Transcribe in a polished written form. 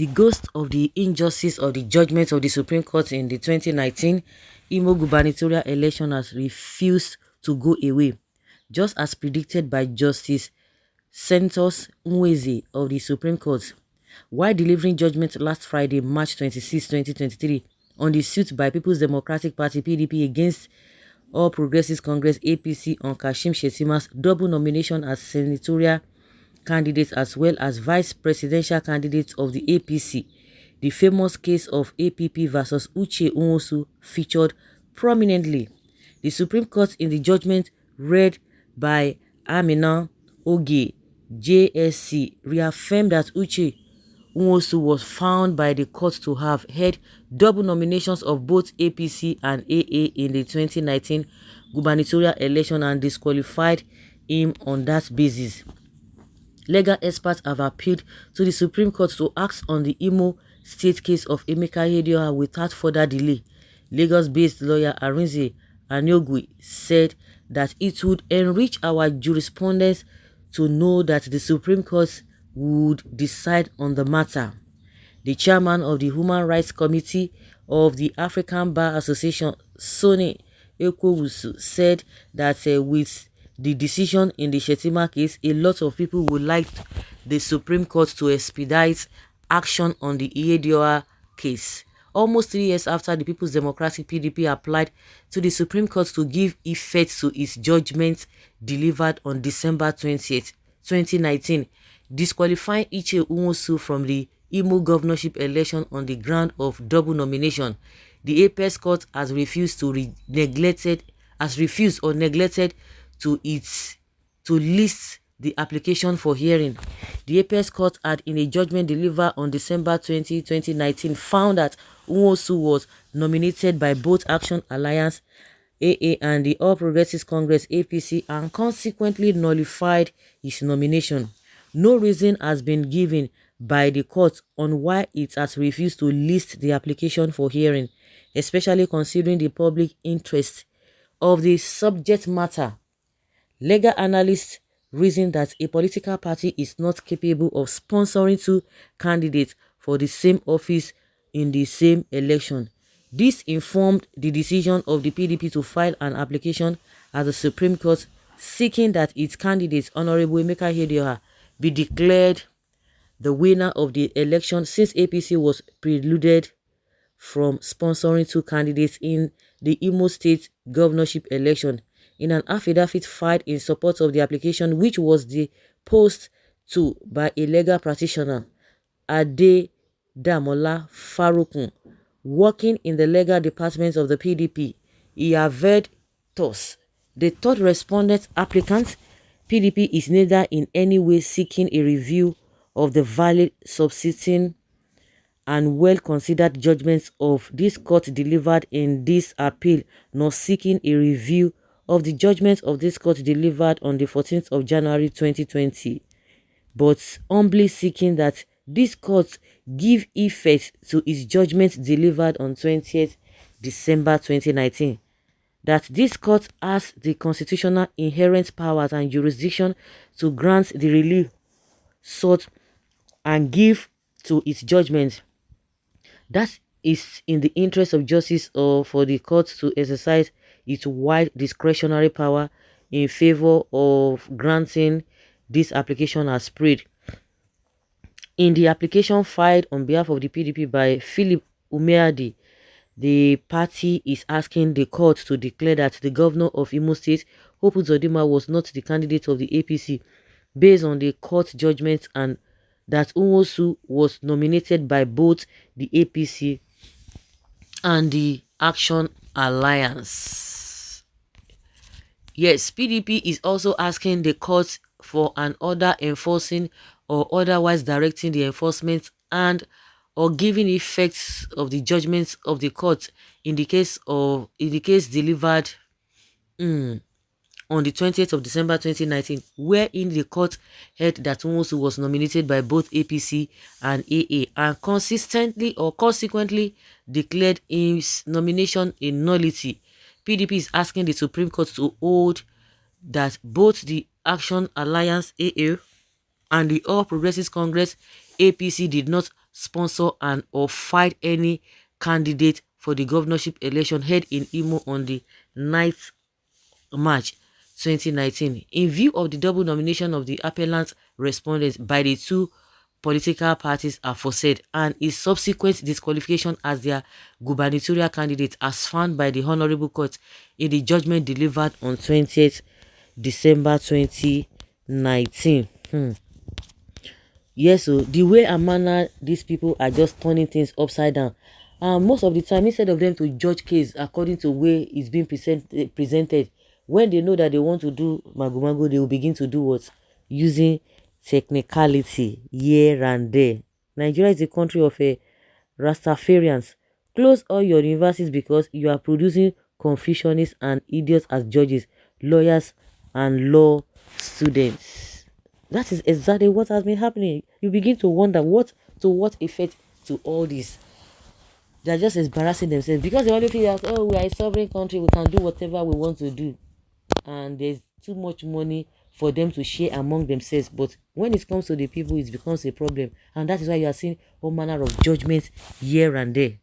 The ghost of the injustice of the judgment of the Supreme Court in the 2019 Imo gubernatorial election has refused to go away, just as predicted by Justice Santos Nweze of the Supreme Court. While delivering judgment last Friday, March 26, 2023, on the suit by People's Democratic Party (PDP) against All Progressives Congress (APC) on Kashim Shettima's double nomination as senatorial candidate as well as vice presidential candidate of the APC. The famous case of APP versus Uche Nwosu featured prominently. The Supreme Court, in the judgment read by Amina Oge, JSC, reaffirmed that Uche Nwosu was found by the court to have held double nominations of both APC and AA in the 2019 gubernatorial election and disqualified him on that basis. Legal experts have appealed to the Supreme Court to act on the Imo State case of Emeka Ihedioha without further delay. Lagos-based lawyer Arinze Aniogui said that it would enrich our jurisprudence to know that the Supreme Court would decide on the matter. The chairman of the Human Rights Committee of the African Bar Association, Sonny Ekwuwusu, said that with the decision in the Shettima case, a lot of people would like the Supreme Court to expedite action on the Ihedioha case. Almost 3 years after the People's Democratic PDP applied to the Supreme Court to give effect to its judgment delivered on December 20th, 2019, disqualifying Uche Nwosu from the Imo governorship election on the ground of double nomination, the Apex Court has refused to list the application for hearing. The Apex Court had, in a judgment delivered on December 20, 2019, found that Nwosu was nominated by both Action Alliance AA and the All Progressives Congress APC and consequently nullified his nomination. No reason has been given by the court on why it has refused to list the application for hearing, especially considering the public interest of the subject matter. Legal analysts reason that a political party is not capable of sponsoring two candidates for the same office in the same election. This informed the decision of the PDP to file an application at the Supreme Court seeking that its candidate, Honorable Emeka Ihedioha, be declared the winner of the election, since APC was precluded from sponsoring two candidates in the Imo State governorship election. In an affidavit filed in support of the application, which was deposed to by a legal practitioner, Adedamola Farukun, working in the legal department of the PDP, he averred thus: the third respondent applicant, PDP, is neither in any way seeking a review of the valid, subsisting, and well-considered judgments of this court delivered in this appeal, nor seeking a review of the judgment of this court delivered on the 14th of January 2020, but humbly seeking that this court give effect to its judgment delivered on 20th December 2019, that this court has the constitutional inherent powers and jurisdiction to grant the relief sought and give to its judgment. That is in the interest of justice or for the court to exercise its wide discretionary power in favor of granting this application as spread. In the application filed on behalf of the PDP by Philip Umeadi, the party is asking the court to declare that the governor of Imo State, Hope Uzodinma, was not the candidate of the APC based on the court judgment, and that Nwosu was nominated by both the APC and the Action Alliance. Yes, PDP is also asking the court for an order enforcing or otherwise directing the enforcement and or giving effects of the judgments of the court in the case delivered on the 20th of December 2019, wherein the court held that Nwosu was nominated by both APC and AA and consequently declared his nomination a nullity. PDP is asking the Supreme Court to hold that both the Action Alliance AA and the All Progressives Congress APC did not sponsor and or fight any candidate for the governorship election held in Imo on the 9th March 2019. In view of the double nomination of the appellant respondents by the two political parties aforesaid and his subsequent disqualification as their gubernatorial candidate as found by the Honorable Court in the judgment delivered on 20th December 2019. Yes, so the way and manner these people are just turning things upside down. Most of the time, instead of them to judge case according to way it's being presented, when they know that they want to do mago, they will begin to do what? Using technicality here and there. Nigeria is a country of Rastafarians. Close all your universities because you are producing Confucianists and idiots as judges, lawyers, and law students. That is exactly what has been happening. You begin to wonder what effect to all this. They're just embarrassing themselves because they only feel that, oh, we are a sovereign country, we can do whatever we want to do. And there's too much money for them to share among themselves. But when it comes to the people, it becomes a problem. And that is why you are seeing all manner of judgments here and there.